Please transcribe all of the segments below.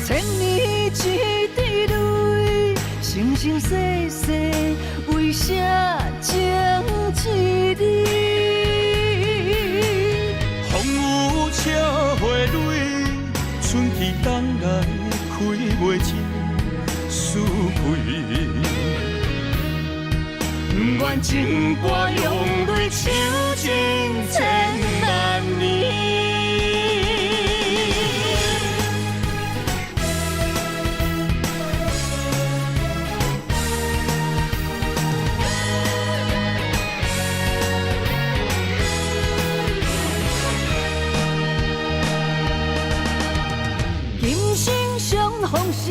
千年一滴泪，生生世世为啥情一字？风雨笑花蕊，春去冬来开袂尽思开。不愿情歌用泪抽尽千万年。今生相逢时，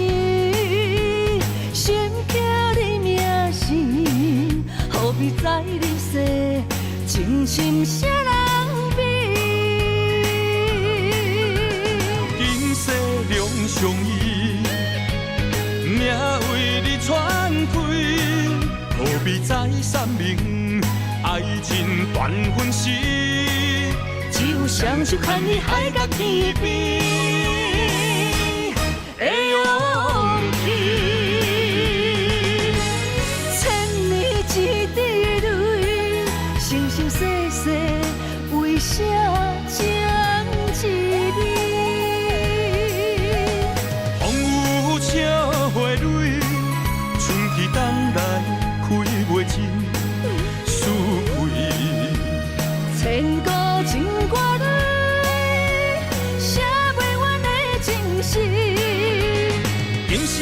心刻你名字，何必在你世，情深谁人比？今世两相依，命为你传开，何必再三明？爱情断分时，只有双手牵你海角天边。的勇气，千年一滴泪，生生世世为啥情一字？风雨笑花蕊，春去冬来开袂尽思开。千古情歌里，写袂完的情诗。今生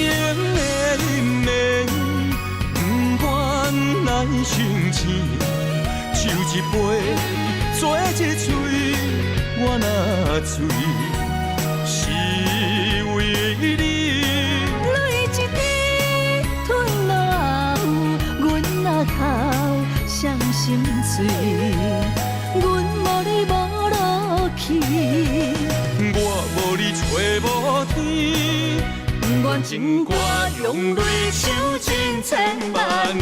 的忍耐，不愿来生钱，酒一杯，做一嘴，我若醉，是为你。泪一滴吞落喉，阮若哭伤心碎，阮无你无落去，我无你找无天。不愿情歌用泪抽尽千万年。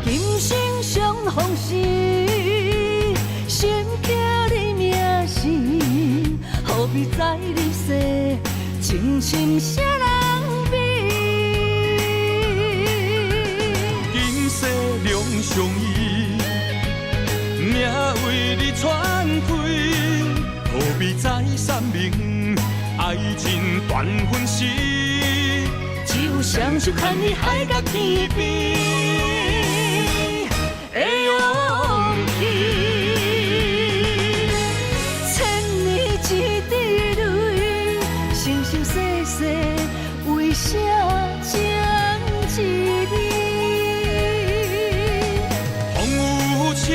今生相逢时，心刻你名字，何必在你世，情深谁人比？今世两相依，命为你传开，何必再三明？爱情断分时，只有双手牵你海角天边。的勇气，千年一滴泪，生生世世为啥情一字？风雨笑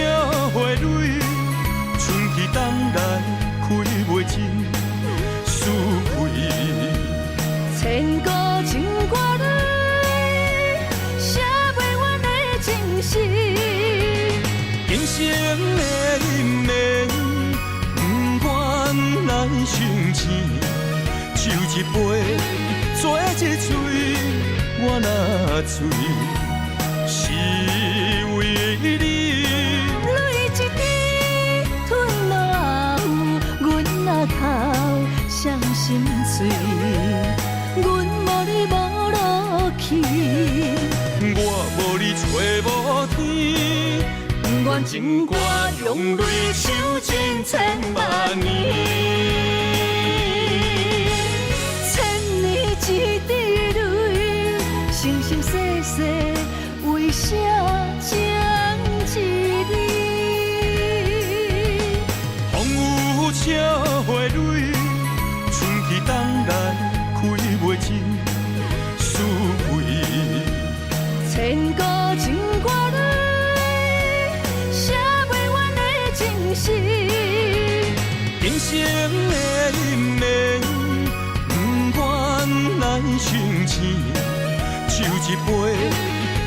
花蕊，春去冬来开袂尽思开。千古情歌里，写袂完的情诗。今生的忍耐，不愿来生钱，酒一杯，做一嘴，我若醉，是为你。泪一滴吞落喉，阮若哭伤心碎，阮无你无落去，我无你找无天。不愿情歌用泪抽尽千万年。千年一滴泪，生生世世为啥情一字？风雨笑花蕊，春去冬来开袂尽思开。千古情歌里，写袂完的情诗。今生的忍耐，不愿来生钱，酒一杯，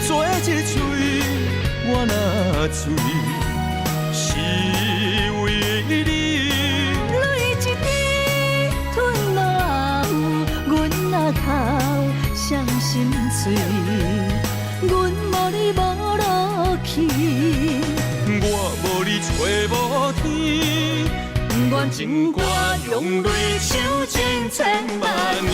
做一嘴，我若醉，是为你。泪一心碎，阮无你无路去，我无你找无天，愿情歌用泪唱千千万年。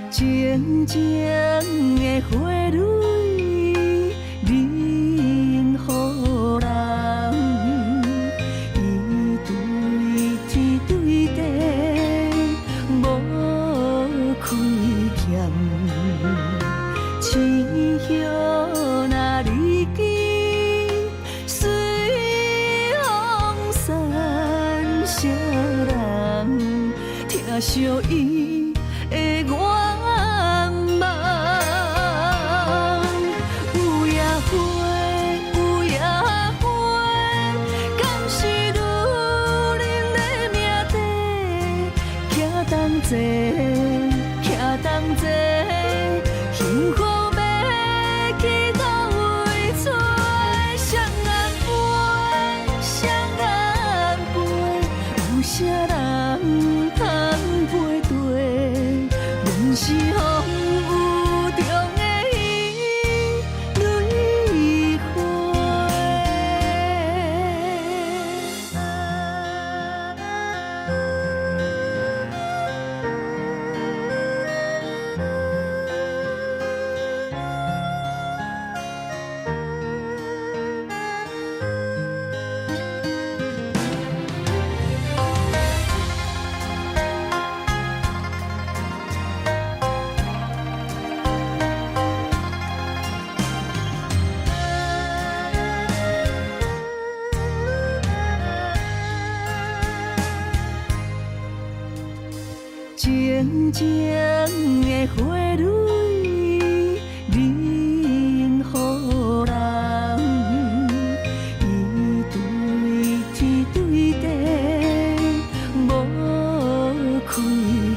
静静的花蕊，任予人一对一对地无开欠。青叶若离枝，随风散，谁人听惜伊的愿望？有野花，有野花，敢是女人的命题？徛同齐，徛同齐，幸福要紧静静的花蕊，任予人。伊对天对地，无亏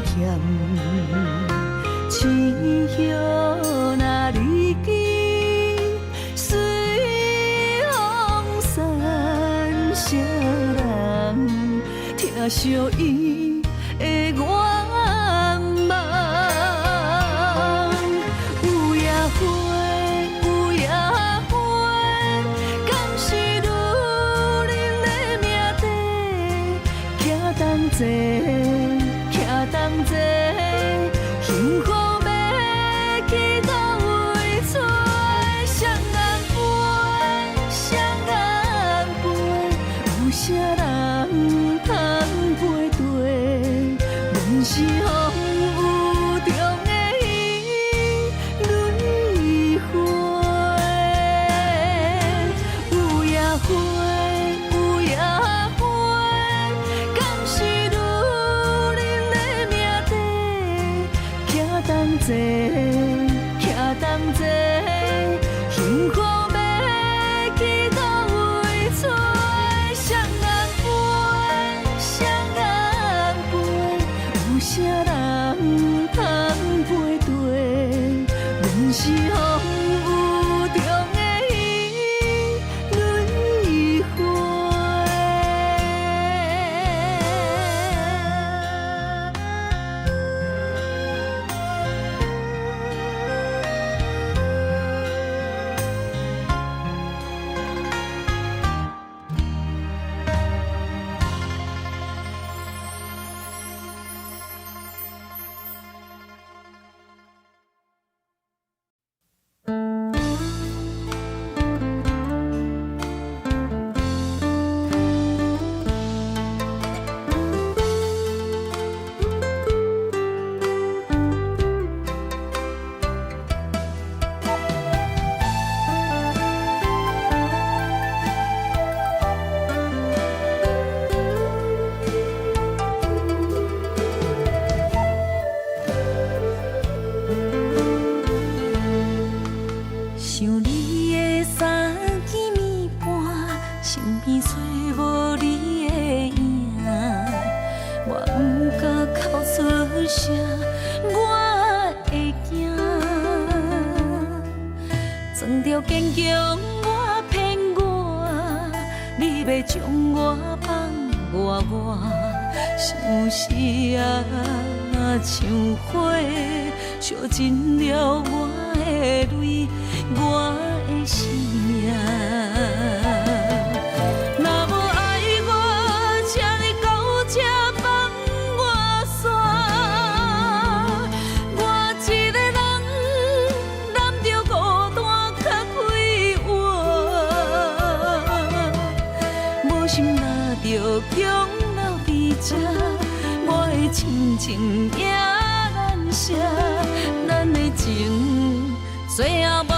欠。青叶若离枝，随风散，谁人听惜伊的愿望？有野花，有野花，敢是女人的命题？徛同齐，徛同齐，幸福要去倒位找？双眼飞，双眼飞，有啥人通配对？阮是风雨中的伊，蕊花。有野花，有野花，敢是女人的命题？徛同齐，徛同齐，幸福要去倒位找？双眼飞，双眼飞，有啥人通配对？阮是风雨中的伊，蕊花。想你的三更暝半，身边找无你的影，我不敢哭出声，我会惊。装着坚强，我骗我，你要将我放外，想是啊，像火烧尽了我的泪。我的生命，若无爱我，请你到这放我煞。我一个人揽着孤单较快活，无心拿着强留伫这，我的亲情也难舍，咱的情最后无。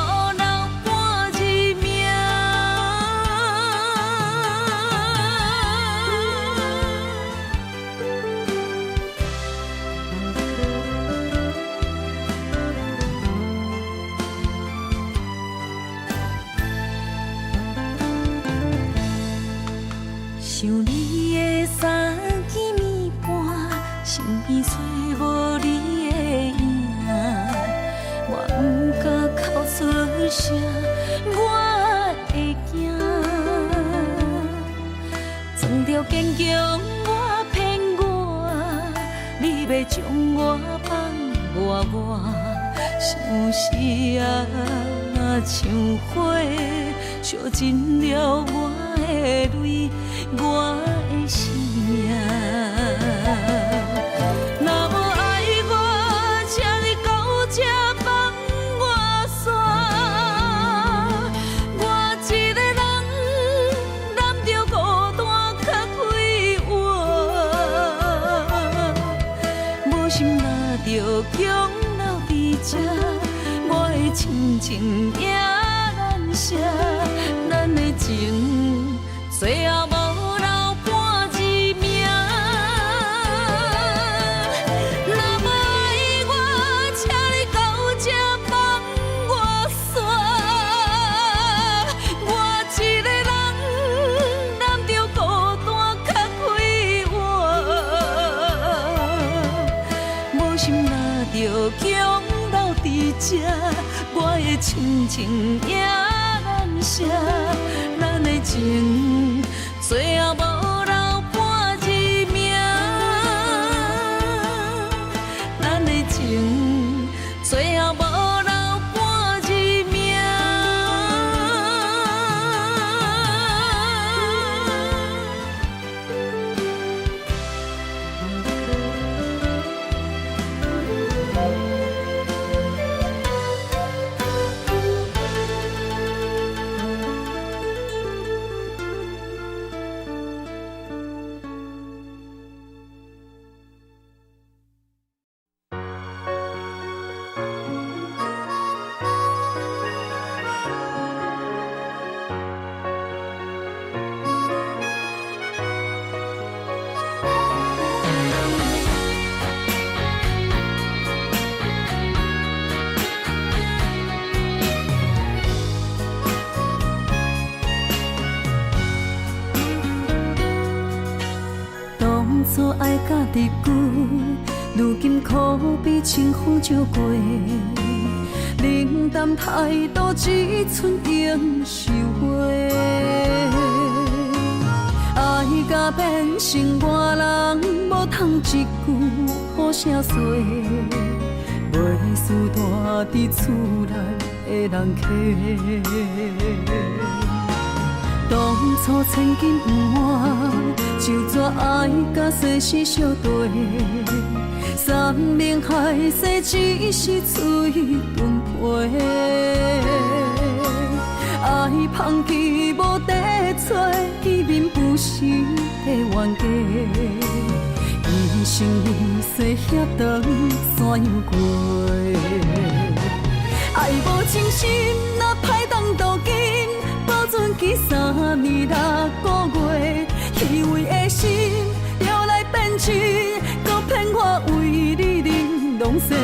想你的三更暝半，身边找无你的影，我不敢哭出声，我会惊。装着坚强，我骗我，你要将我放外，想是啊，像火烧尽了我的泪。我的生命，若无爱我，请你到这放我煞。我一个人揽着孤单较快活，无心拿着强留伫这，我的亲情也难舍，咱的情最后无。心若着强留伫这，我的亲情也难舍。咱的情最后无留半字名，咱的情最后无留半字名。初爱甲日久，如今可比清风照过。冷淡态度只剩应收回。爱甲变成外人，无通一句好声说。袂输大伫厝内的人客。当初千金不换，就怎爱甲世事相对？山盟海誓只是嘴顿皮，爱放弃无地找，见面不是的冤家。一生一世遐长怎样过？爱无真心，哪歹当渡金？保存记3年6个月，虚伪的心摇来变真，搁骗我为你忍拢西。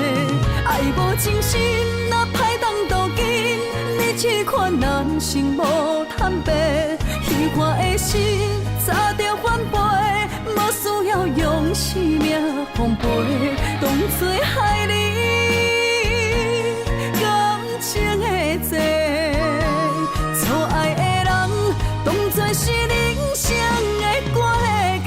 爱无真心，哪歹当渡金？你这款人生无坦白，虚幻的心早着反背，无需要用生命奉陪，当作害你感情的债。错爱的人，当作是人生的过客。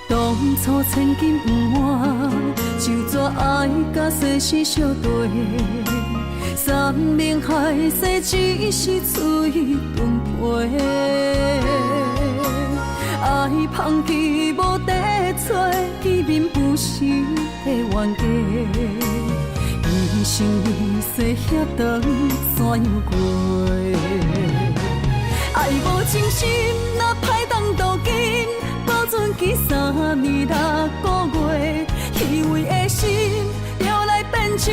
当初千金不换，就怎爱甲世事相对？山盟海誓只是嘴顿皮，爱放弃无地找，见面不是的冤家。一生一世遐长怎样过？爱无真心，哪歹当渡金？保存记3年6个月，虚伪的心摇来变真，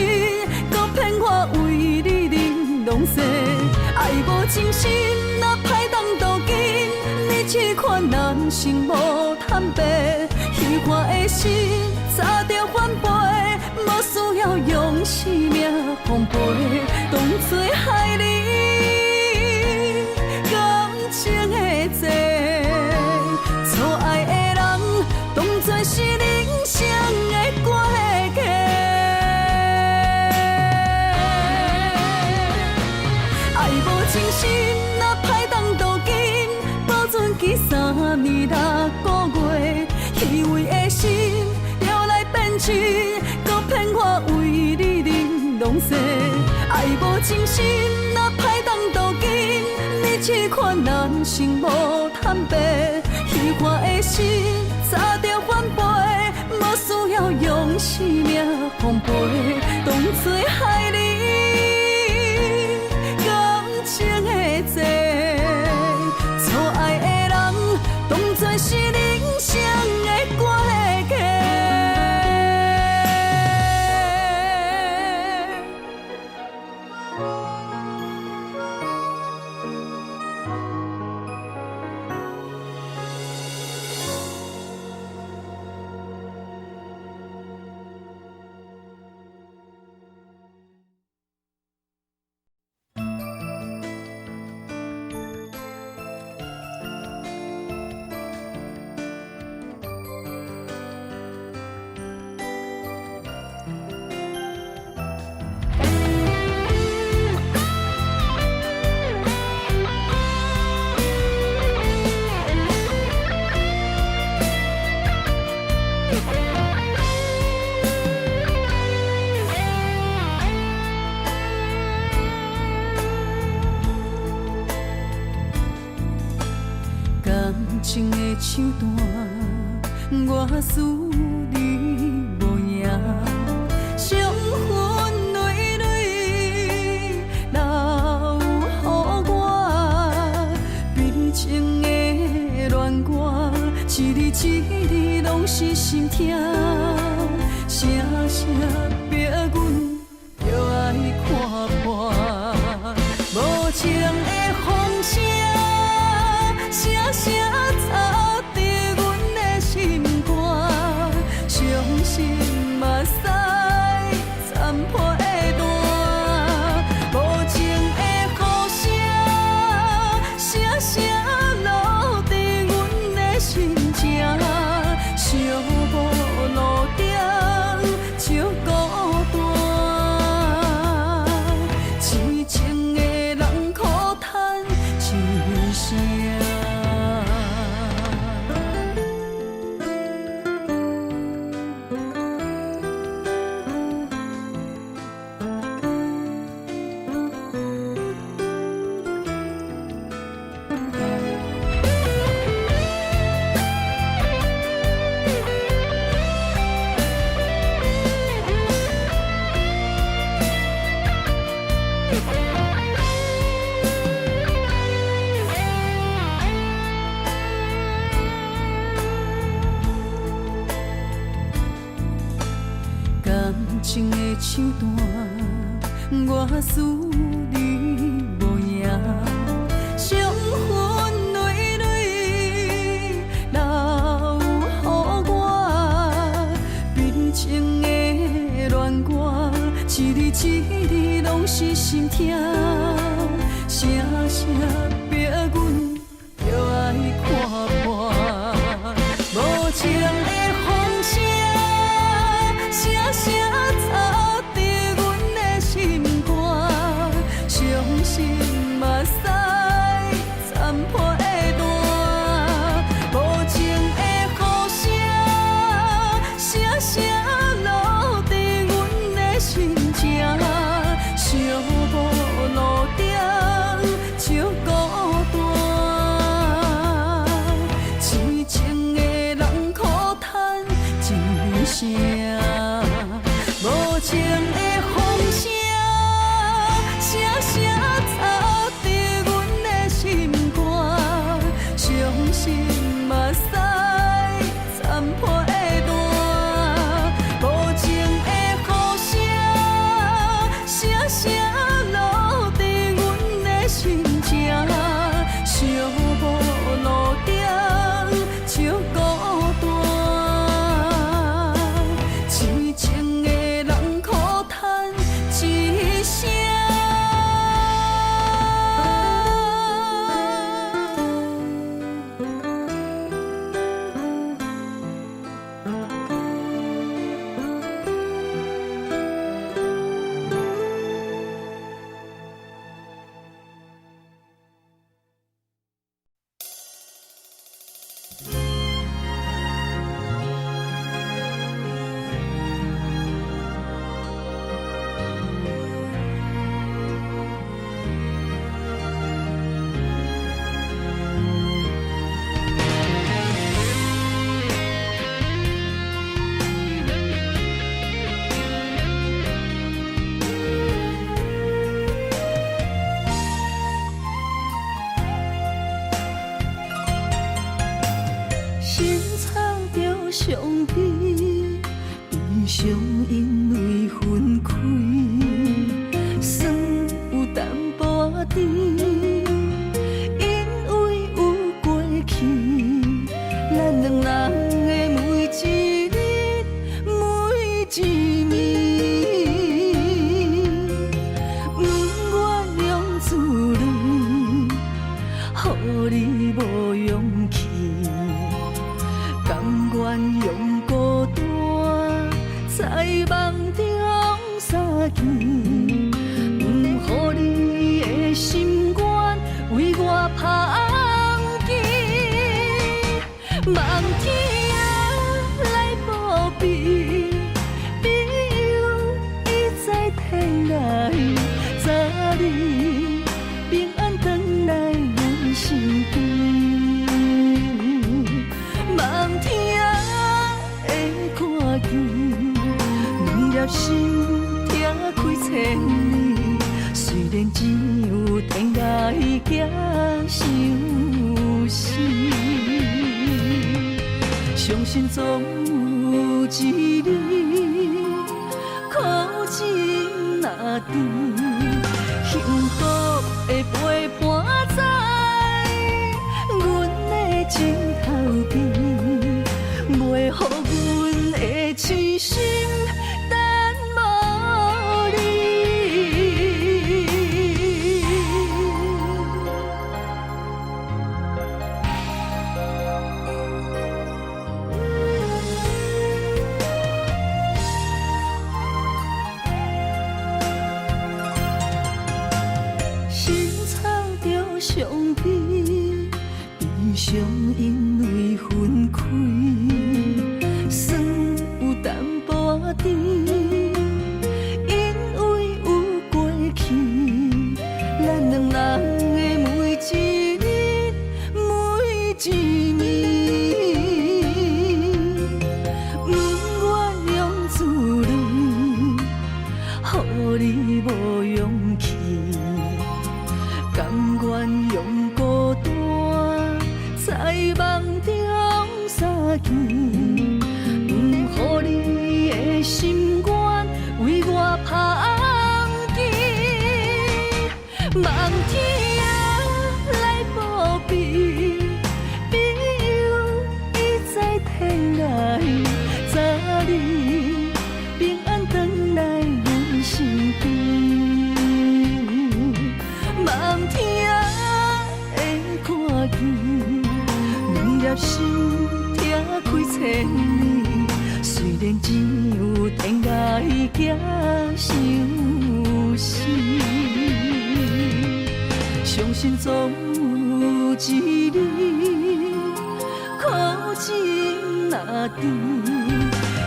搁骗我为你忍拢西。爱无真心，哪歹当渡金？你这款人生无坦白，虚幻的心早着反背，无需要用生命奉陪，当作害你感情的债。错爱的人，当作是人生的过客。爱无真心，哪歹当渡金？保存记3年6个月，虚伪的心摇来变真，搁骗我为你忍拢西。爱无真心，哪歹当渡金？你这款人生无坦白。虚幻的心早着反背，无需要用生命奉陪，当作害你感情的债。错爱的人，当作是人生的过客。情的手段，我思你无影，伤痕累累留予我，悲情的恋歌，一字一字拢是心痛，声声逼阮着爱看破，无情的风声，声声吵伫阮的心肝，伤心嘛使残破的弹，无情的雨声，声声落伫阮的心情，寂寞路顶照孤单，痴情的人苦叹一声。感情的手段，我思你无影，伤痕累累留予我，悲情的恋歌，一字一字拢是心痛，声声逼阮着爱看破，无情的风声。声声吵伫阮的心肝，伤心嘛使残破的弹，无情的雨声，声声落伫阮的心情，寂寞路顶照孤单，痴情的人苦叹一声。无情的风声，声声吵伫阮的心肝，伤心嘛使残破的弹，无情的雨声，声声落伫阮的心情，寂寞路顶照孤单，痴情的人苦叹一声。心藏着上悲，悲伤因为分开，酸有淡薄仔甜，因为有过去，咱两人的每一日每一暝，不愿用自泪，予你无勇气。甘愿用孤单，在梦中相见，不予你的心愿为我芳记。梦天来报备，朋友已在天涯，早日平安回来阮身边。心拆开千里，虽然只有天涯行相思，相信总有一日，苦情若甜，幸福会陪伴在阮的枕头边，袂予阮的痴心等无你。心草着伤悲，悲伤因为分开，酸有淡薄仔甜，因为有过去，咱两人的每一日每一暝，不愿用自泪，予你无勇气。甘愿用孤单在梦中相见，不予你的心愿为我芳记。梦天来报备，朋友已在天涯，早日平安回来阮身边。梦听会看见，两粒心拆开千里，虽然只有天涯行相思，相信总有一日，苦情若甜，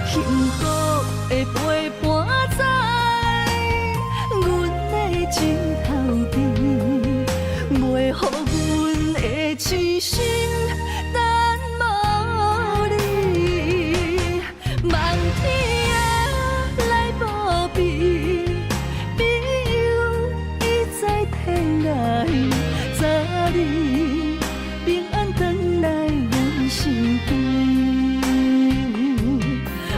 幸福会陪伴在阮的枕头边。袂予阮的痴心等无你，梦天来报备，朋友已在天涯，早日平安回来阮身边。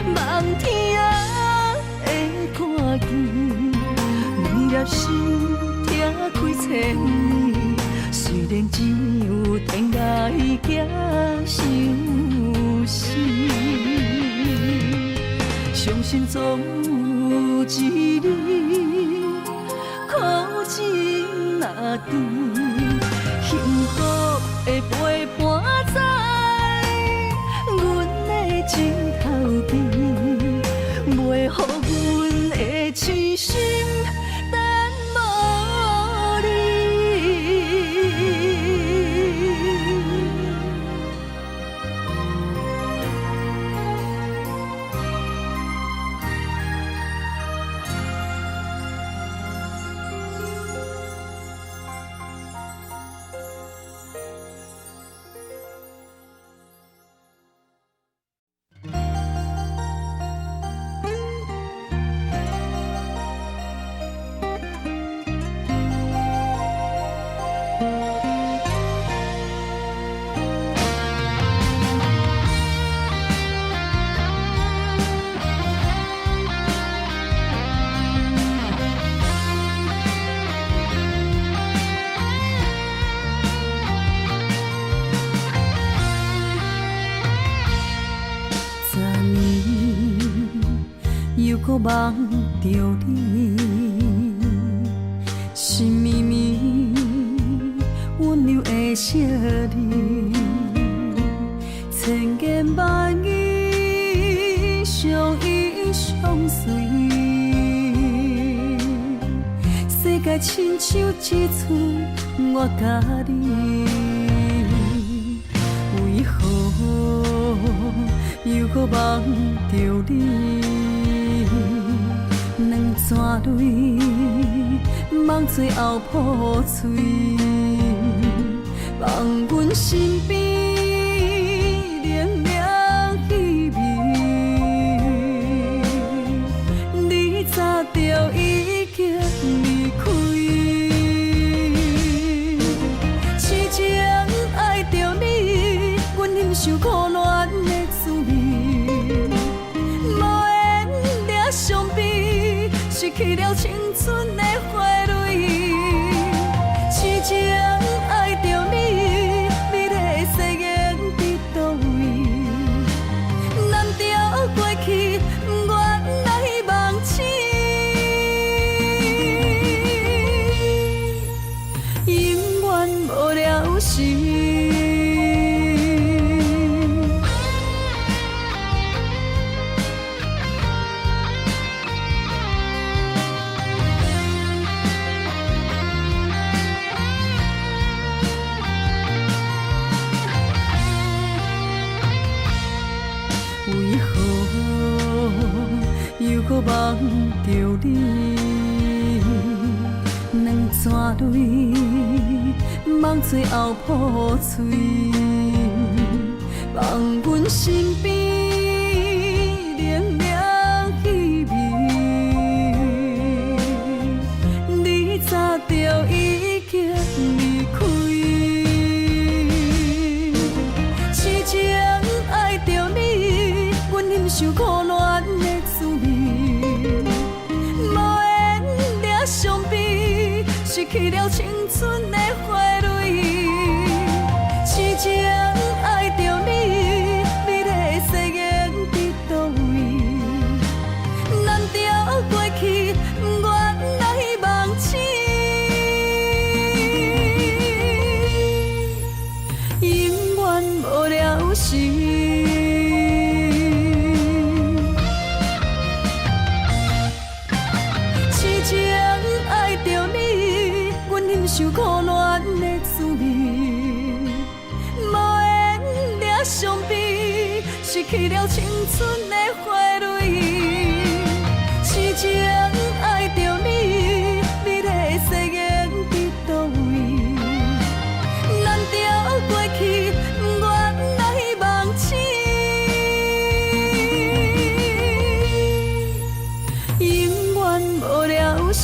梦天会看见，两粒心拆开千里。虽然只有天涯行相思，相信总有一日，苦情若甜，幸福会陪伴在阮的枕头边，袂予阮的痴心等无你。搁梦着你，心绵绵温柔的笑脸，千言万语相依相随，世界亲像一寸我甲你，为何又搁梦着你？两串泪，梦最后破碎，放阮身边凉凉气味。你青春的花蕊。痴情爱着你，美丽的誓言伫倒位？难调过去，原来梦醒，永远无了时。为何又搁梦着你？两串泪，梦最后破碎，放阮身边凉凉气味。你早就已经离开，痴情爱着你。阮忍受苦恋的滋味，无缘惹伤悲，失去了青春的花蕊。痴情爱着你，美丽的誓言伫倒位？难调过去，原来梦醒，永远无了时。受苦恋的滋味，无缘惹伤悲，失去了青春的花蕊。痴情爱着你，美丽的誓言伫倒位？难调过去，原来梦醒，永远无了时。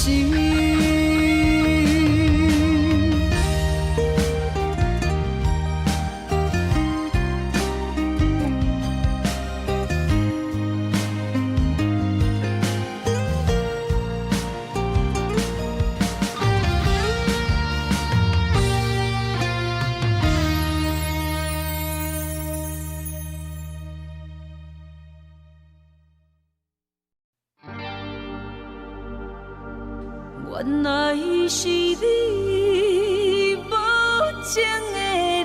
原来是你，无情的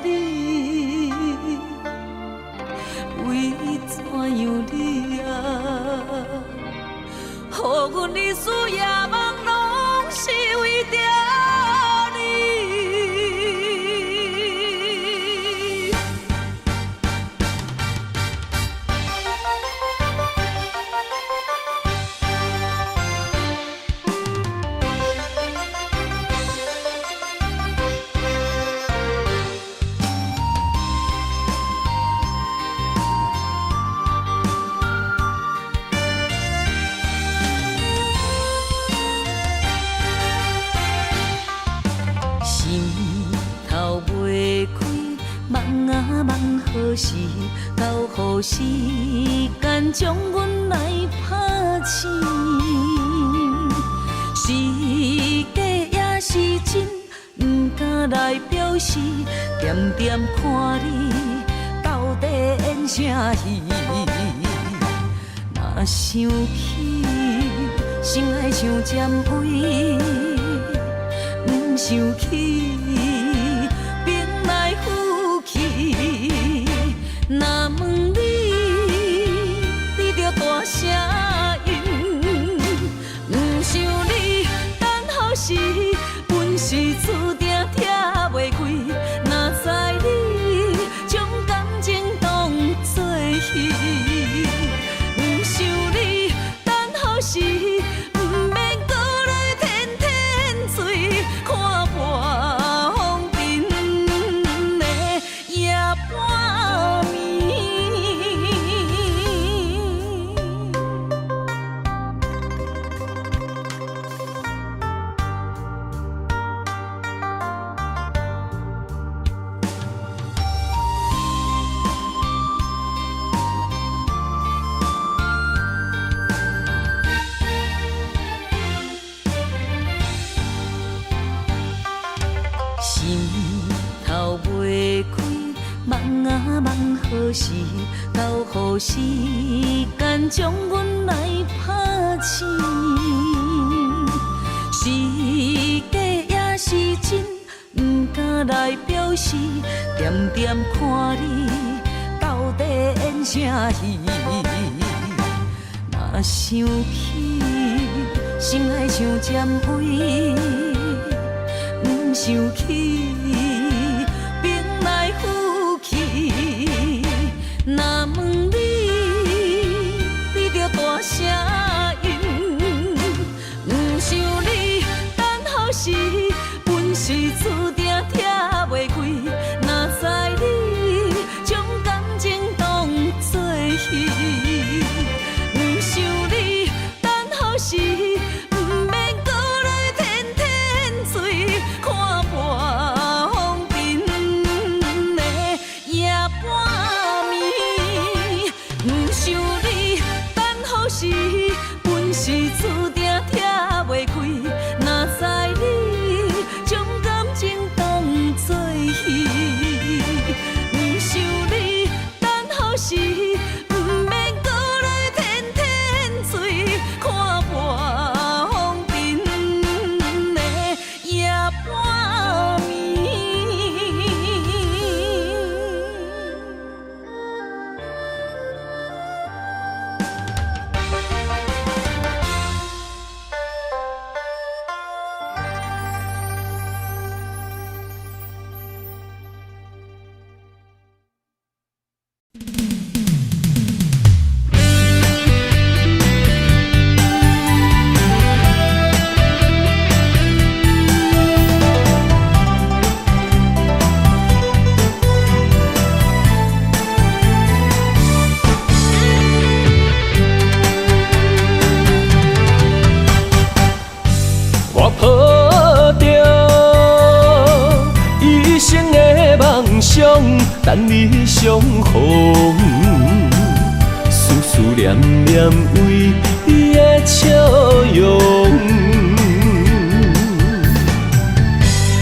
你，为怎样你啊？予阮日思夜梦，拢是为着你。何时到何时间将阮来拍醒？是假也是真，不敢来表示。点点看你到底演啥戏？若想起，心爱像尖位，不想起。若问你，你着大声应，不想你等候时，本是注定拆袂开。若知你将感情当作戏，不想你等候时，不免搁来天天醉，看破。心头袂开，梦啊梦何时到？予时间将阮来拍醒。是假也是真，不敢来表示。点点看你到底演啥戏？若想起，心爱像尖位，不想起，兵来虎去。若问你，你着大声应，不想你等好时，本是注定听袂开。若知你将感情当作戏，不想你等好时，不免搁来天天醉，看破风尘的夜半暝。不想你等好时，本是注定听袂开。若知你将感情当作戏，不想你等好时，不免搁来天天醉，看破风尘的夜半暝。我抱着一生的梦想，等你相逢，思思念念为你的笑容。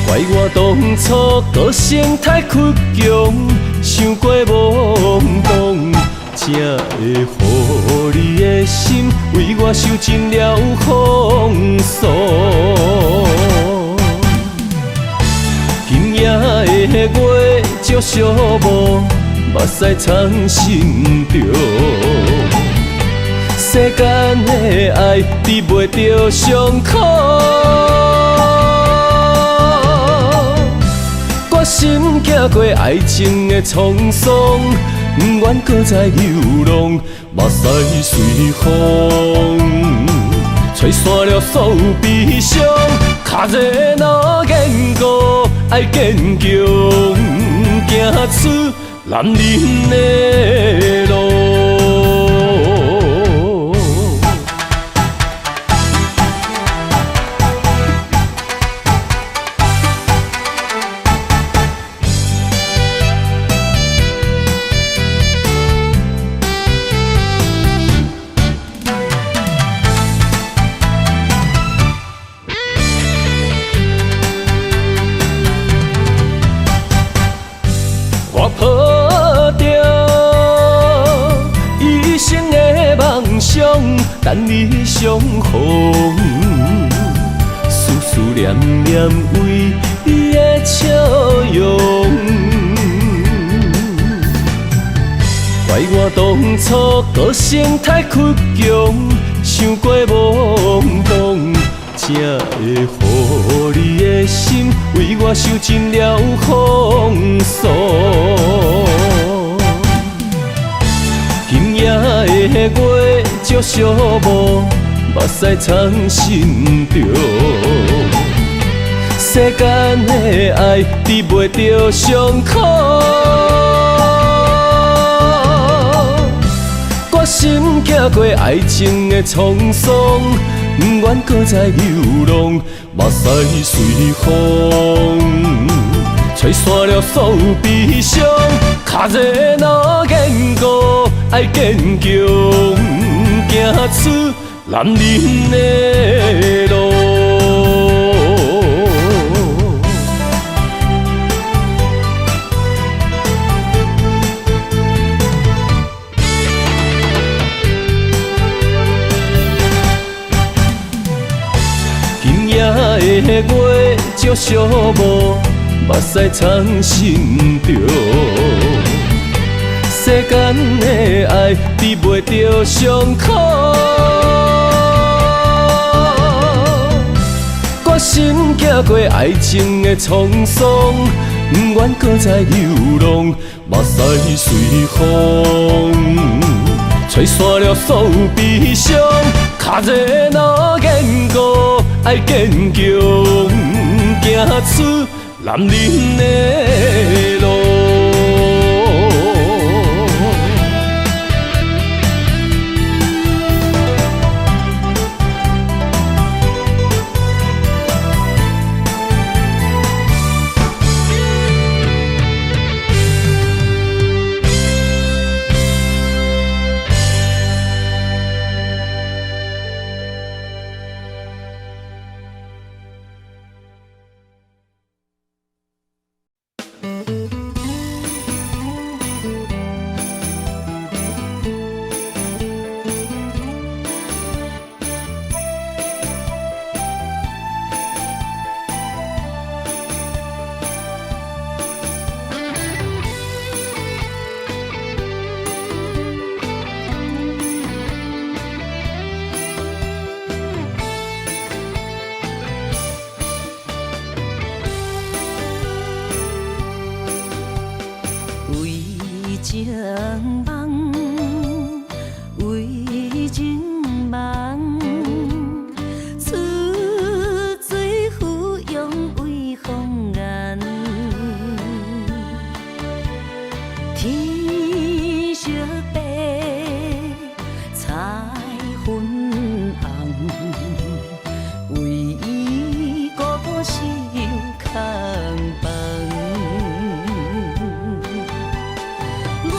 怪我当初个性太倔强，想过懵懂，才会予你的心为我受尽了风霜。今夜的月照寂寞，目屎藏心中。世间的爱治袂着伤苦，我心行过爱情的沧桑，不愿搁再流浪，目屎随风吹散了所有悲伤。脚热若坚固，爱坚强，行出男人的路。我抱着一生的梦想，等你相逢，思思念念为你的笑容。怪我当初个性太倔强，想过懵懂，才会予你的心为我受尽了风霜。今夜的月照寂寞，目屎藏心中。世间的爱治袂着伤苦，我心行过爱情的沧桑，不愿搁再流浪，目屎随风吹散了所有悲伤。脚热若坚固，爱坚强，行出男人的路。月照寂寞，目屎藏心中。世间的爱治袂着伤口，决心行过爱情的沧桑，不愿搁再流浪，目屎随风，吹散了所有悲伤。脚热闹坚固，爱坚强，行出男人的路。我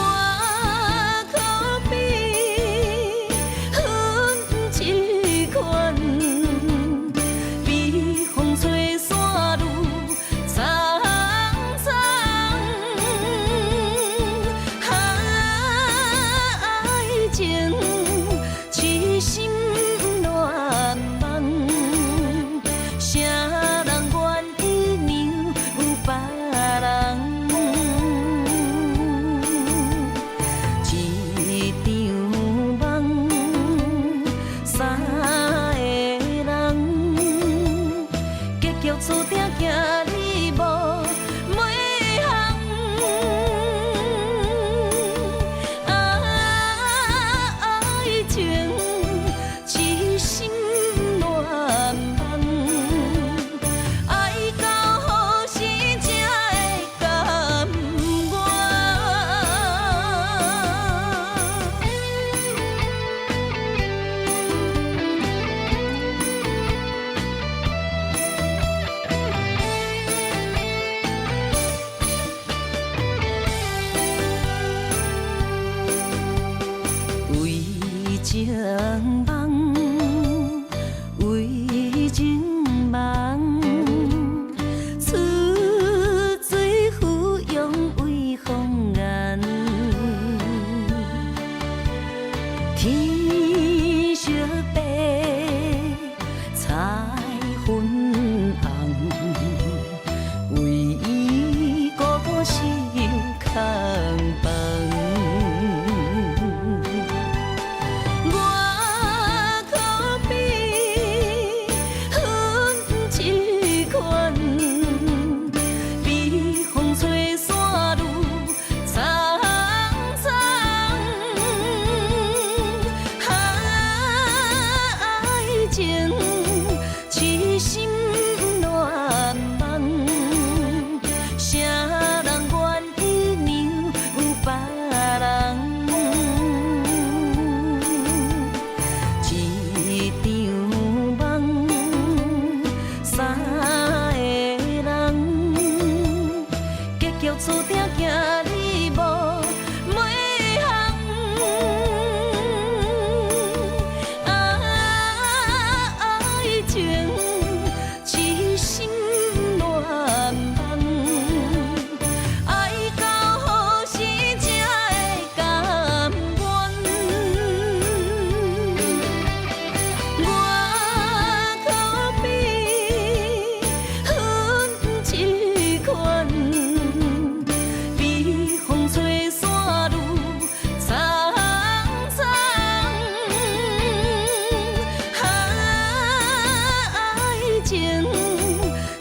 情，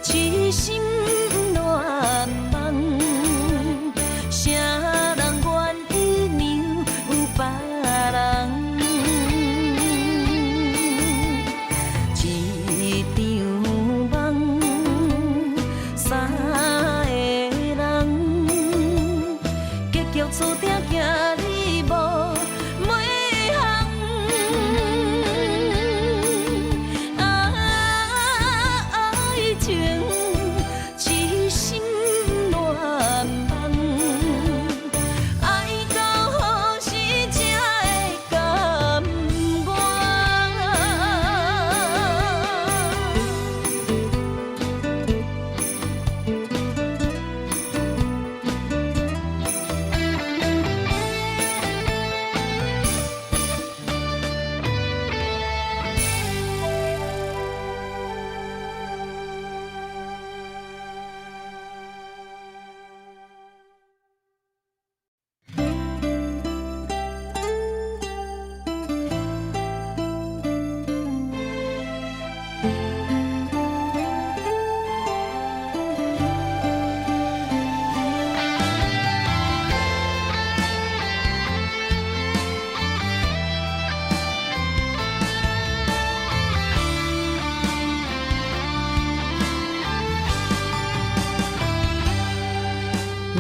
痴心乱梦。谁人愿意让别人？一场梦，三个人，结局注定行你无尾航。爱情痴心乱梦，爱到何时才会甘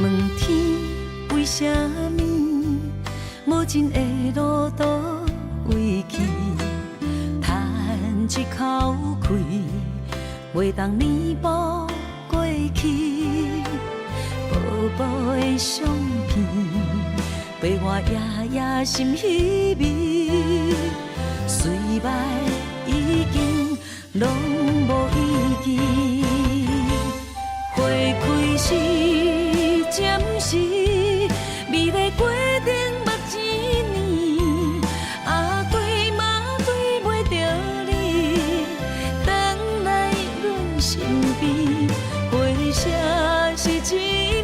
问天为什么无情的路途为去，叹一口气，袂当弥补过去。薄薄的相片，陪我夜夜心稀微，虽败已经拢无意义。花开时暂时，美丽过程目一年，对嘛对袂着你，回来阮身边，回声是一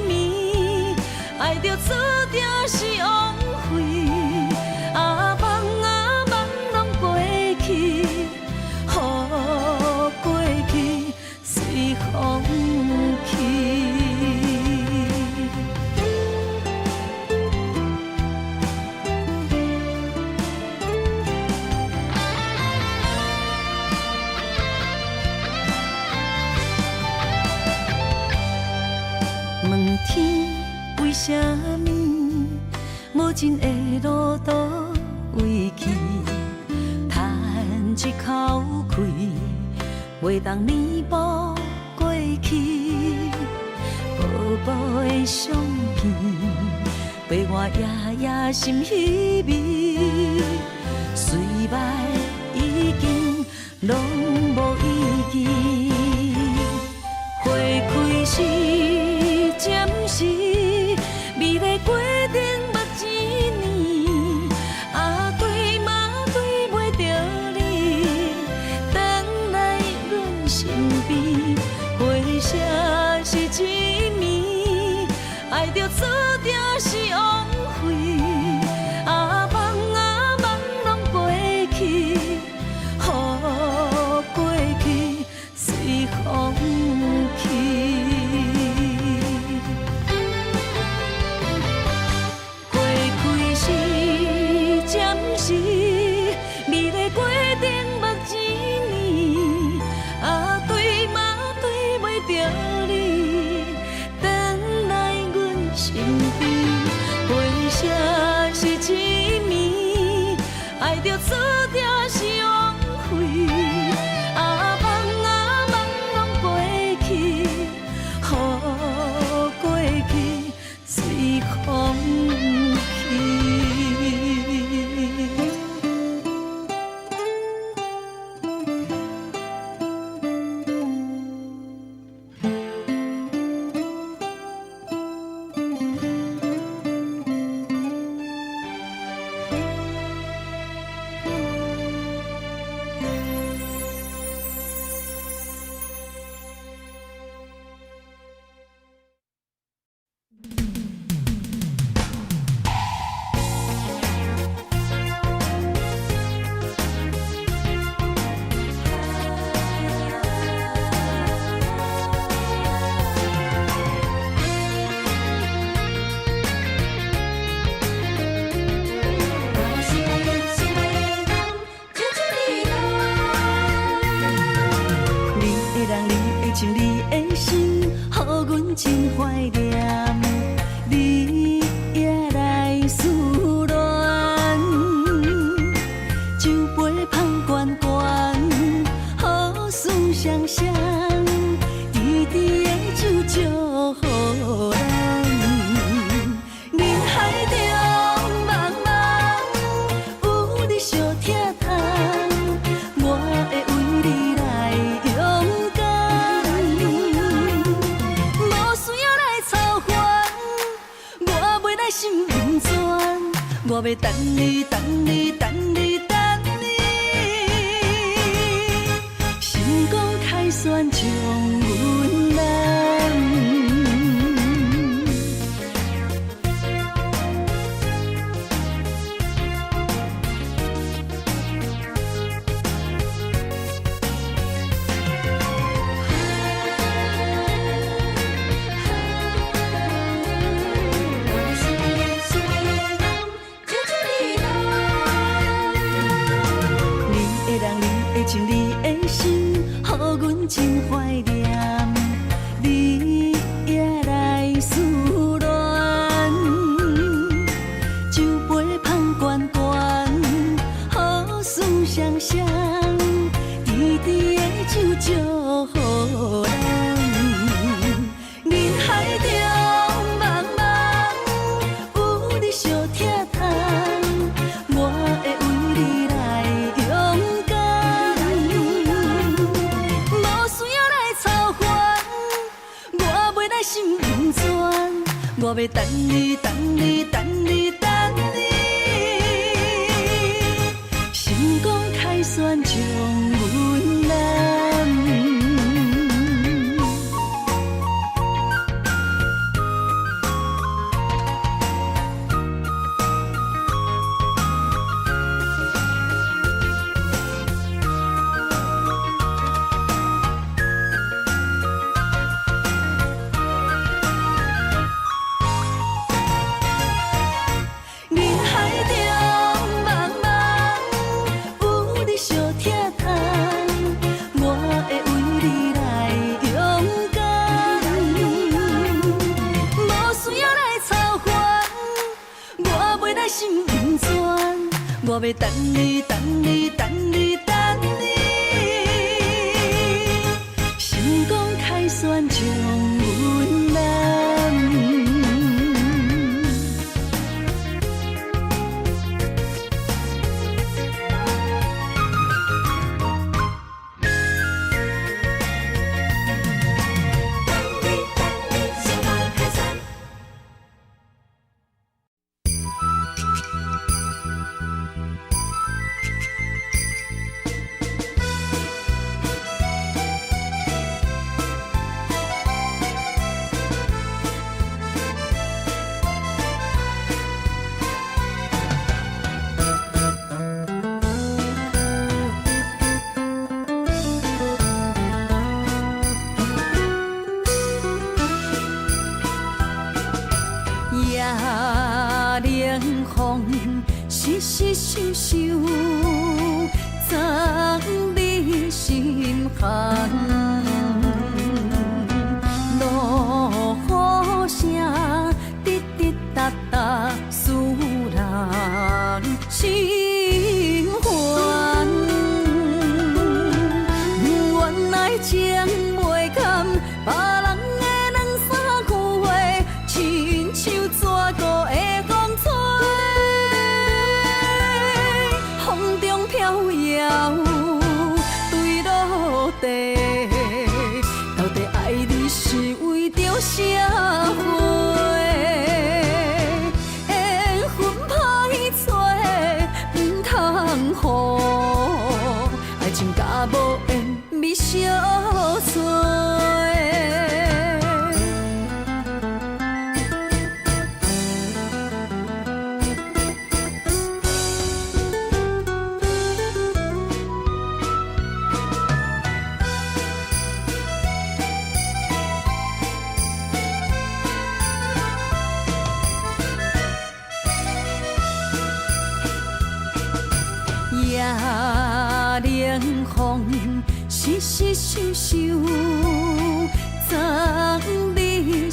暝，爱着注定是枉费，梦拢过去，予过去随风去。问天为什么无情的路途为去，叹一口气，袂当弥补过去。薄薄的相片，陪我夜夜心稀微，虽败已经拢无意义。花开时暂时，美丽过程目一年，对嘛对袂着你，回来阮身边，回声是一暝，爱着注定是枉费，梦拢过去，予过去随风去。花开时暂时，美丽过程目一年，对嘛对袂着你，回来阮身边。阮真怀念，你也来思恋。酒杯捧悬悬，好事双双，甜甜的酒祝福咱。人海中茫茫，有你相疼痛，我会为你来勇敢。无需要来操烦，我袂来心不全，我要等你，等你，等你，等你。成功开选将阮难。你的人，你的情，你的心，予阮真怀念。你也来思恋，酒杯捧悬悬，好事双双，甜甜的酒祝福咱。人海中茫茫，有你相疼痛，我会为你来勇敢。无需要来操烦，我袂来心不全，我要等你，等你，等你，等你。成功开选将阮难。人海中茫茫，有你相疼痛，我会为你来勇敢。无需要来操烦，我袂来心不全，我要等你，等你，等你，等你。成功开选将阮难。夜冷风，细细想想，藏你心坎。落雨声，滴滴答答，使人心烦。原来情袂堪，别人的两三句话，亲像蛇孤的风吹，风中飘摇，坠落地。到底爱你是为着啥货？缘分歹找，唔通予爱情甲无缘咪相随。夜冷风，细细想想，藏你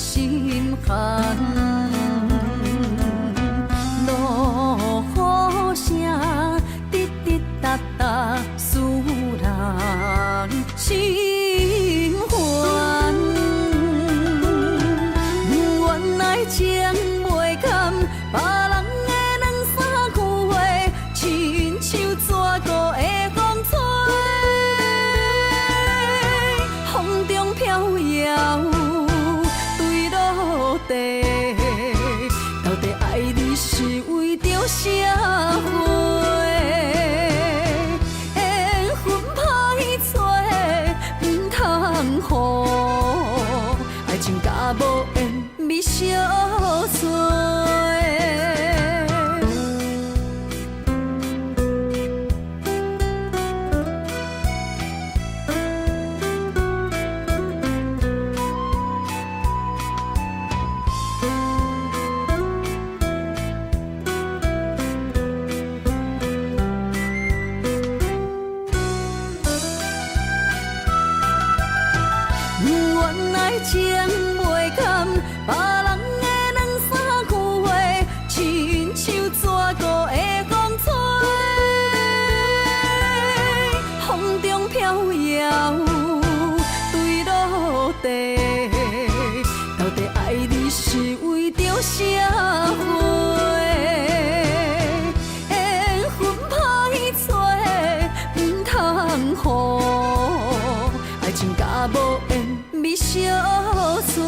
中飘摇，对落地。到底爱你是为着社会？缘分歹找，唔通予爱情甲无缘咪相随。情袂堪，别人的两三句话，亲像蛇孤的风吹，风中飘摇，对落地。到底爱你是为着社会？缘分歹找，唔通予爱情甲无缘咪相随。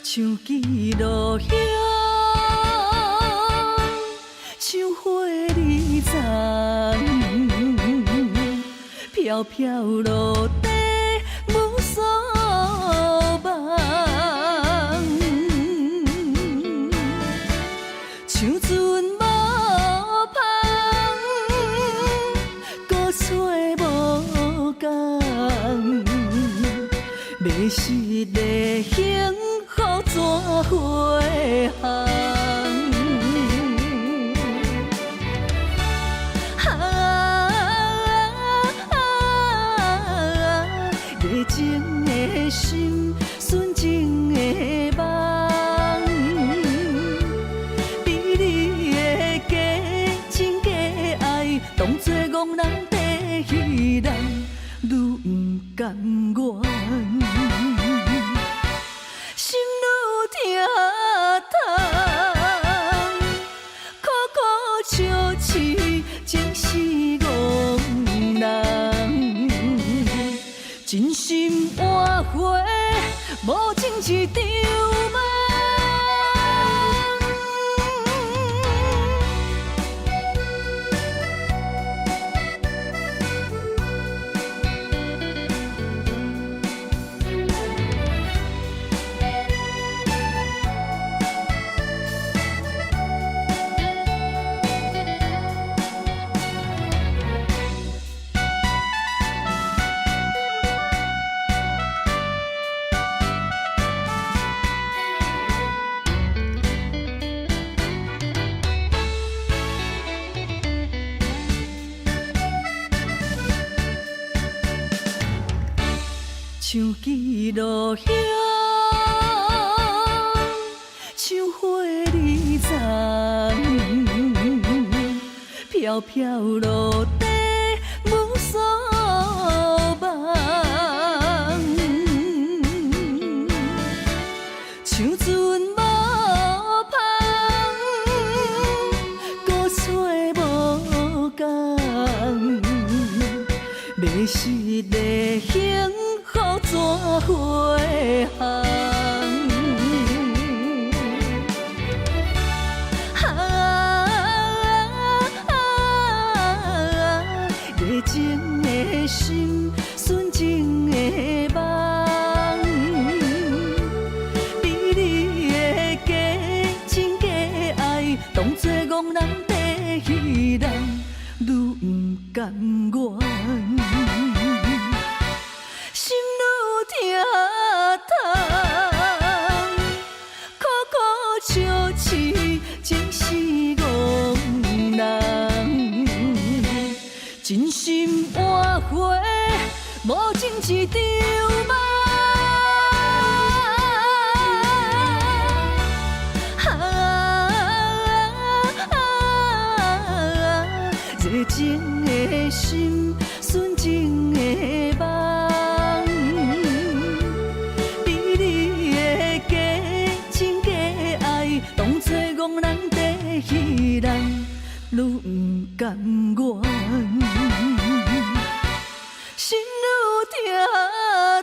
像记录遐，像花儿丛，飘飘落地无所望，像船无帆，搁吹无共，迷失的幸福怎回航？热情的心，纯情的梦，比你的假情假爱，当作憨人的戏人，愈不甘愿。心愈疼痛，苦苦笑痴，情是憨人。真心换回无情一场梦。像记录遐，像花儿丛，飘飘落地无所望，像船无帆，搁吹无共，迷失的幸福怎回航？热情的心，纯情的梦，比你的假情假爱，当作憨人的戏人，愈不甘愿。心愈疼痛，苦苦笑痴，情是憨人。真心换回无情一场梦。热情的心，纯情的梦，比你的假情假爱，当作憨人在戏人，愈不甘愿，心愈疼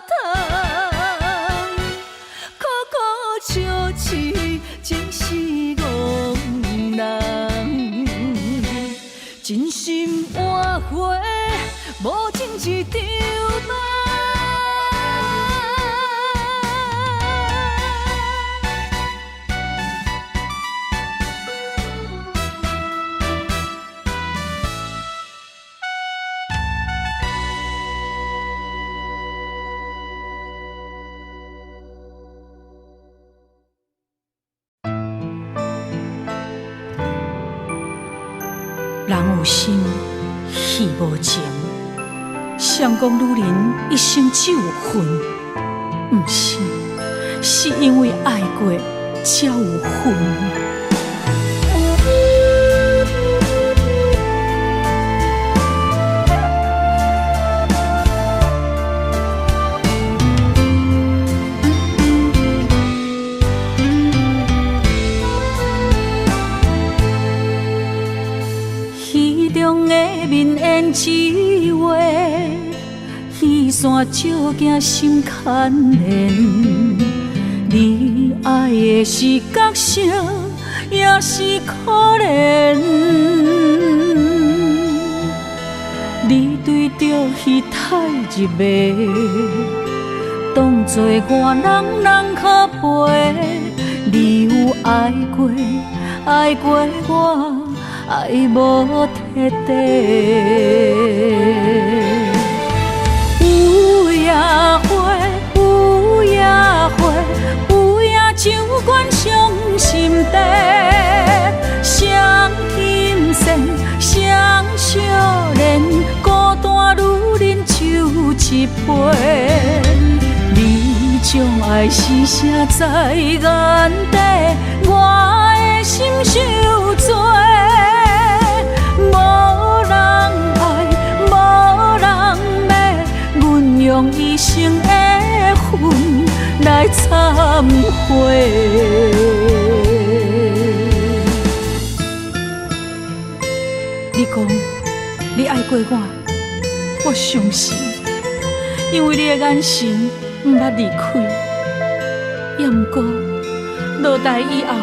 痛，苦苦笑痴，真是憨人。真心换回无情一场梦。人有心，戏无情。相公女人一生只有恨，不是，是因为爱过才有恨。一话，雨伞照镜心牵连。你爱的是角色，也是可怜。你对着彼太入迷，当作外人人可陪。你有爱过，爱过我。爱无彻底，有夜花，有夜花，有夜酒馆伤心地，双心线，双少年，孤单女人酒一杯。你将爱是写在眼底，我的心受罪。用一生的恨来忏悔。你讲你爱过我，我相信，因为你的眼神不捌离开。也不过落台以后，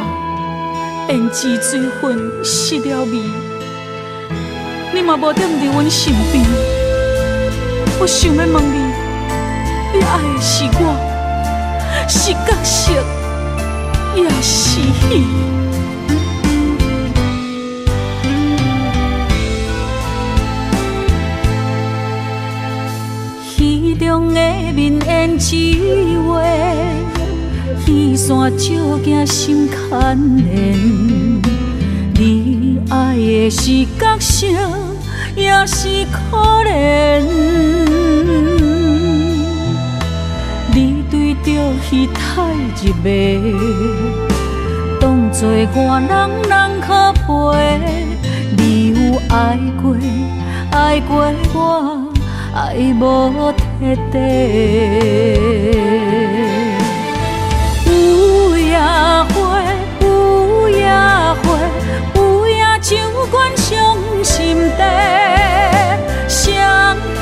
胭脂水粉失了味，你嘛无踮伫阮身边。我想要问你，你爱的是我，是角色，也是戏。戏中的面胭脂画，雨伞照镜心牵连。你爱的是角色，也是可怜。你对着彼太入迷，当作外人人可陪。你有爱过，爱过我，爱无彻底。有夜花，有夜花，有夜酒馆伤心地。双心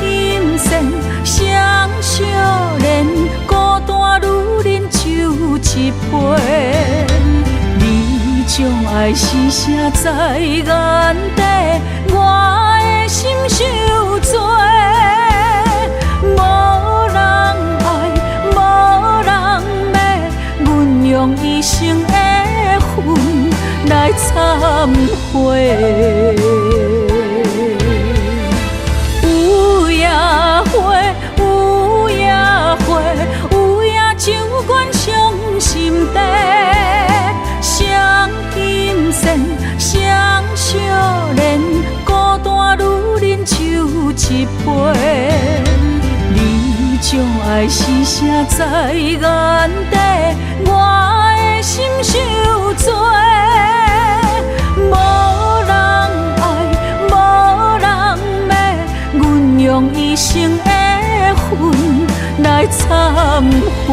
线，双少年，孤单女人酒一杯。你将爱是写在眼底，我的心受罪。无人爱，无人骂，阮用一生的恨来忏悔。有夜花，有夜花，有夜酒馆伤心地。双心线，双少年，一杯。你将爱是写在眼底，我的心伤多。无人爱，无人要，阮用一生的恨来忏悔。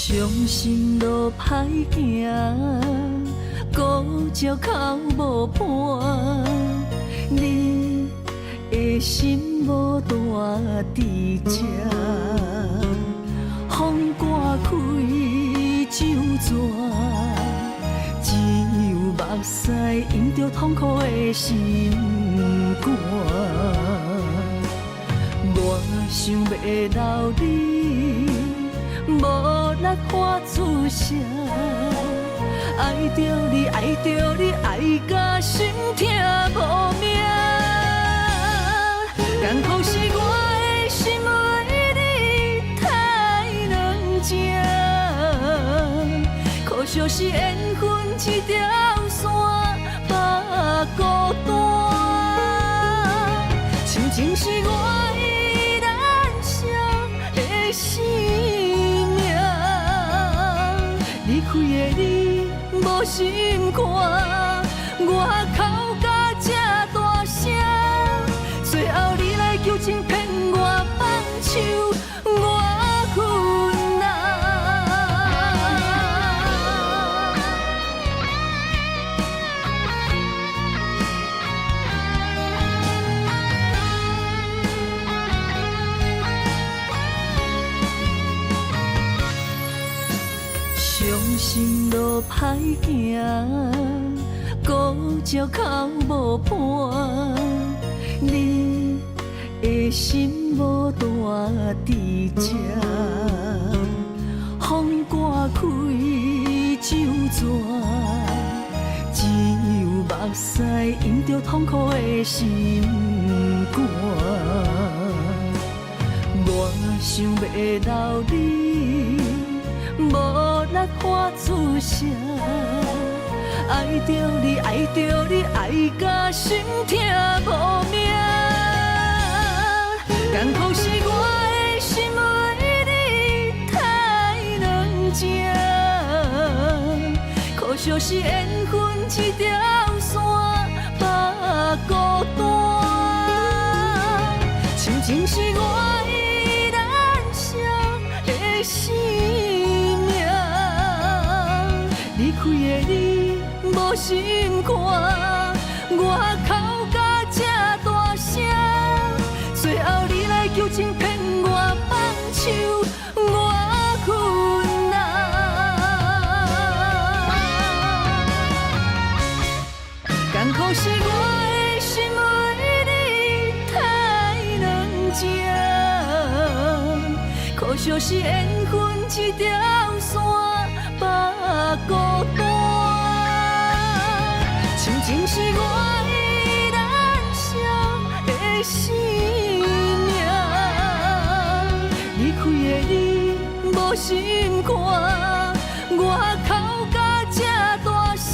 伤心路歹行，孤鸟哭无伴。你的心无大伫这，风刮开酒泉，只有目屎淹着痛苦的心肝。我想要留你。无力喊出声，爱着你，爱着你，爱甲心痛无命。艰苦是我的心为你太软情，可惜是缘分一条线把孤单。亲情是我依然伤的心。离开的你无心肝，我哭甲这大声，最后你来求情骗我放手，我困难。伤心路歹行，孤鸟哭无伴。你的心无大伫这，风刮开酒泉，只有目屎淹着痛苦的心肝。我想要留你。无力喊出声，爱着你，爱着你，爱甲心痛无命。艰苦是我的心为你太软情，可惜是缘分一条线把孤单。亲情是我依然伤的心。离开的你无心肝，我哭甲这大声，最后你来求情骗我放手，我困难。艰苦是我的心为你太软情，可惜是缘分一条线。把孤单，亲情是我依然伤的生命。离开的你无心肝，我哭甲这大声，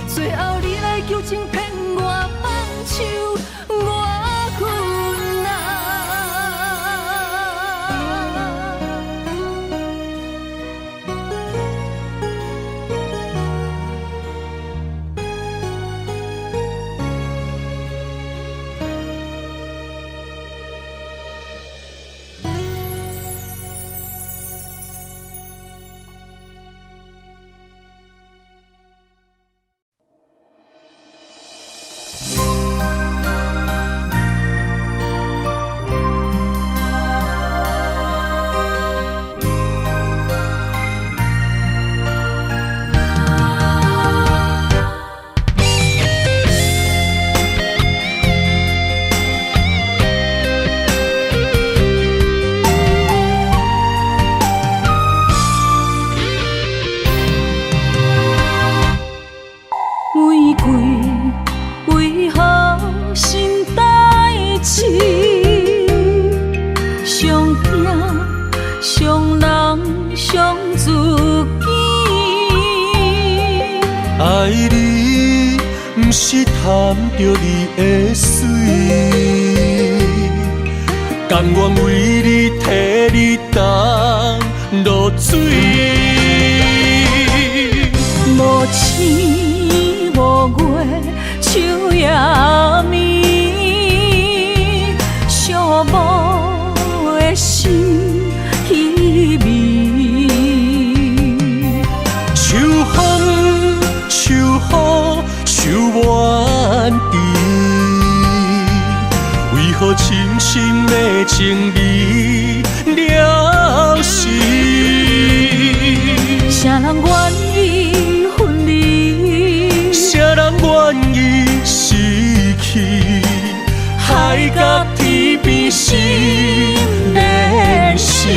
最后你来求情骗我放手，我困难。爱你，不是贪着你的水，甘愿为你替你担落水。无星无月，秋夜暝，寂寞的心稀微。秋风，秋雨，秋怨滴，为何深深的情义了时？谁人愿意分离？谁人愿意失去？海角天边心连心。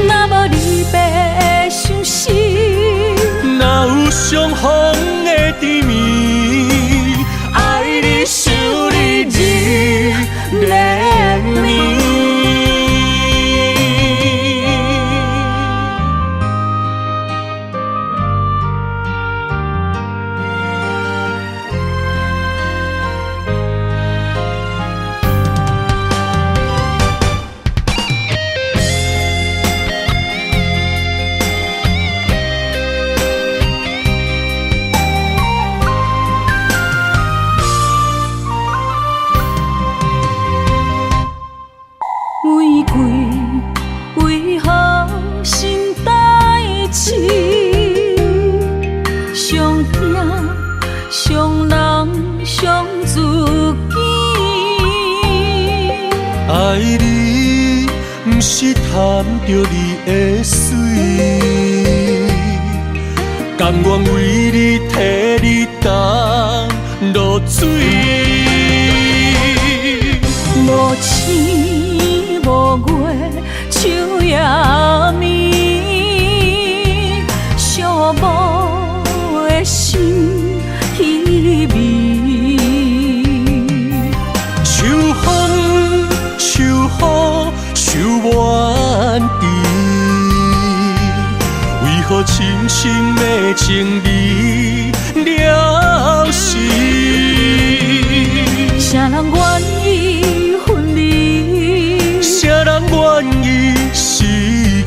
若无离别的相思，哪有相逢的甜蜜？爱你想你日连绵。玫瑰为何心代志？上惊上人上自己。爱你，不是贪着你的水，甘愿为你替你担落水。无星无月，秋夜暝，寂寞的心稀微。秋风，秋雨，秋怨滴，为何深深的情义了时？谁人愿意分离？谁人愿意失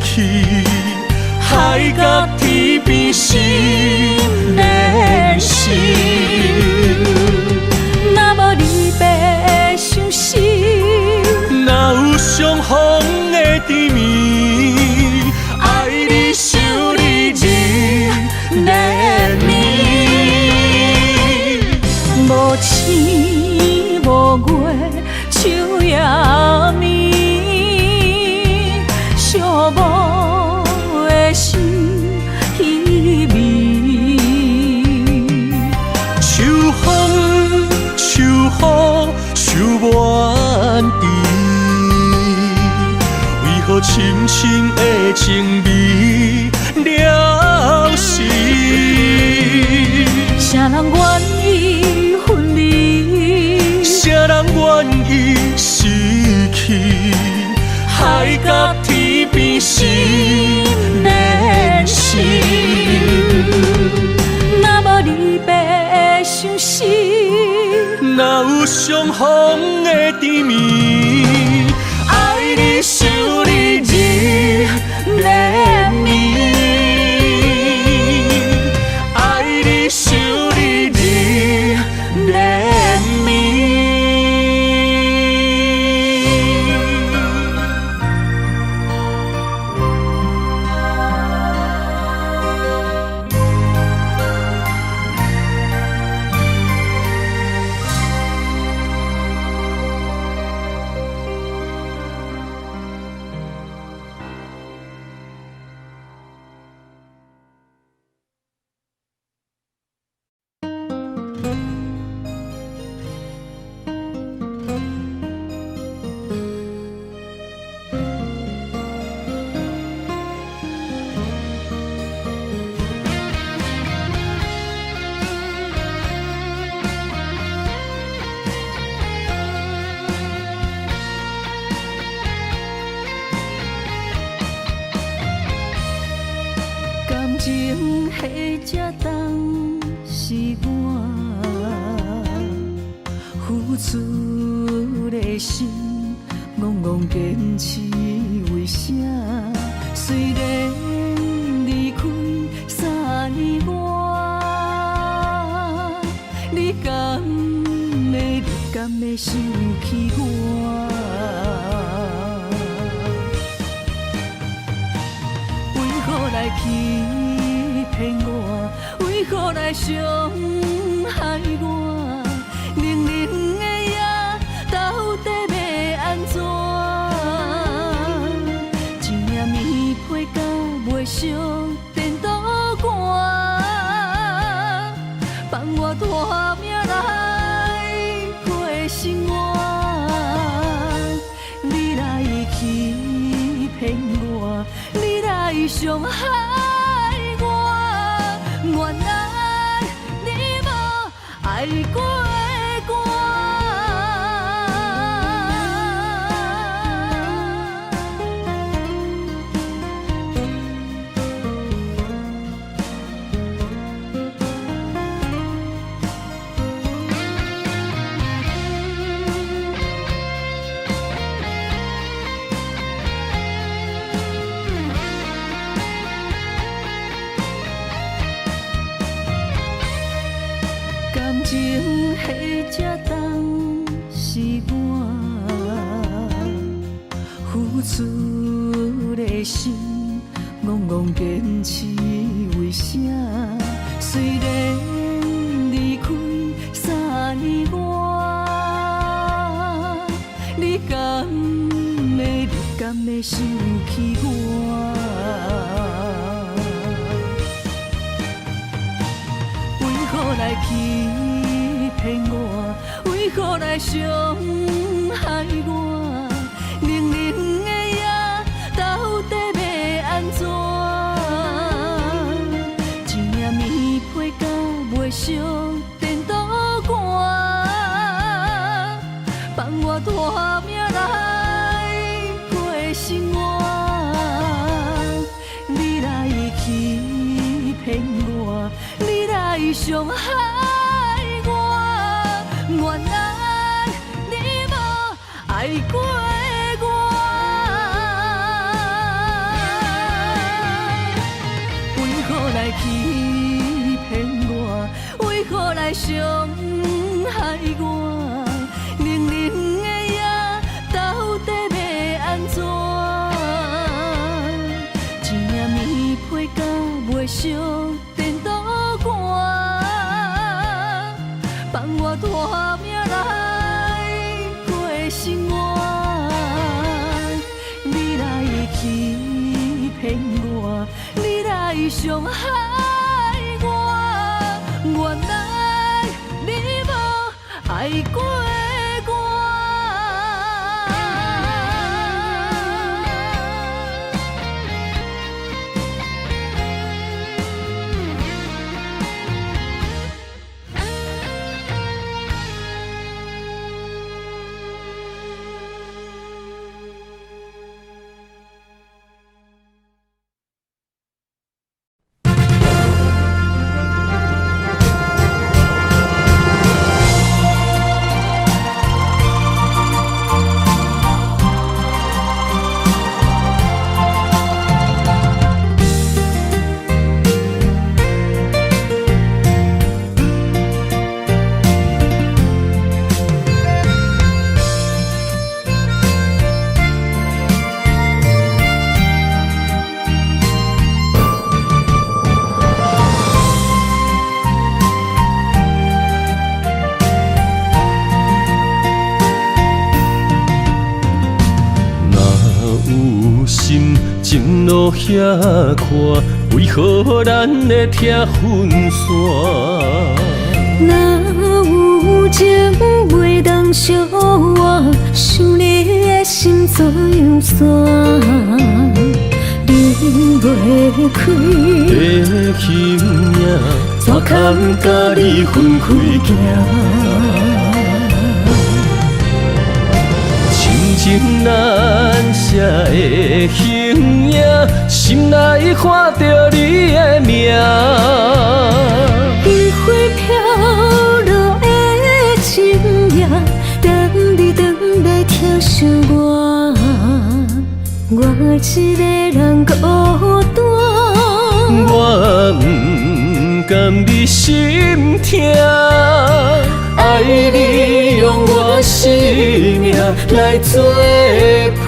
去？海角天边心连心。若无离别的相思，哪有相逢的甜蜜？爱你想你日连绵。无星无月，秋夜暝，寂寞的心稀微。秋风，秋雨，秋怨滴，为何深深的情味了时？谁人愿意分离？谁人愿意失去？海角天边心连心。若无离别的相思，哪有相逢的甜蜜？爱你想你日连绵。爱你想你日连绵。情迄只当是我付出的心，戆戆坚持为啥？虽然离开3年外，你敢会想起我？为何来欺骗我？为何来伤害我？冷冷的夜，到底要安怎？一领棉被甲袂烧电倒寒，放我大命来过生活。你来欺骗我，你来伤害我，原来你无爱过我。感情迄只当是我付出的心，戆戆坚持为啥？虽然离开3年外，你敢会想起我？为何来欺骗我？为何来伤害我？冷冷的夜，到底要安怎？一领棉被甲袂烧电倒寒，放我大命来过生活。你来欺骗我，你来伤害我，原来你无爱过我。为何来欺骗我？为何来伤害我？冷冷的夜，到底要安怎？一领棉被甲袂烧电倒寒，放我大命来过生活。你来欺骗我，你来伤害我，原来你无爱过我。情路遐宽，为何咱会拆分线？若有情袂当相换，想你的心怎样散？离袂开的轻影，怎堪甲你分开行？亲情难舍的形影，心内看着你的名。余晖飘落的情影，等你回来疼惜我，我一个人孤单。我不甘你心痛，爱你用我生命来作伴。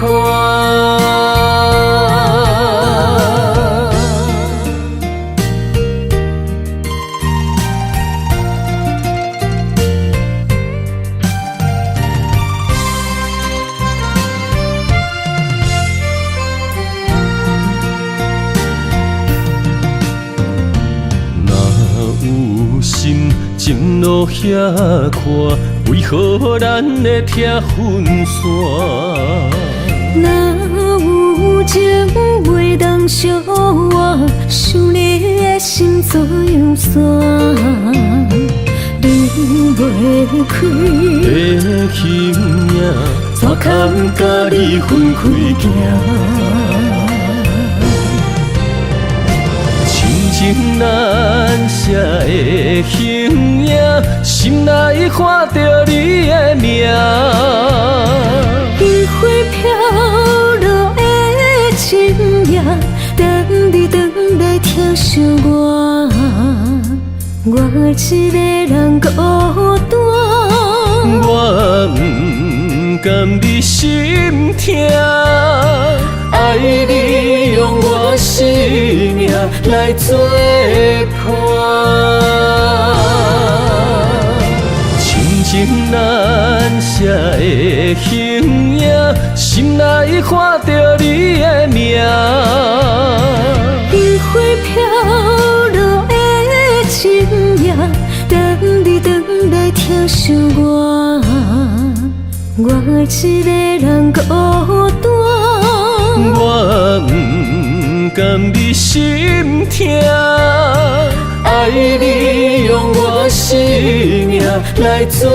心前路遐宽，为何咱会拆分线？若有情袂当相换，想你的心怎样散？离袂开的形影，怎堪甲你分开行？情难舍的形影，心内看着你的名。余晖飘落的情影，等你回来疼惜我，我一个人孤单。我不甘你心痛，爱你用我生命来作伴。情难舍的形影，心内看着你的名。余晖飘落的情影，等你回来疼惜我，我一个人孤单。我不甘你心痛，爱你用我生命来作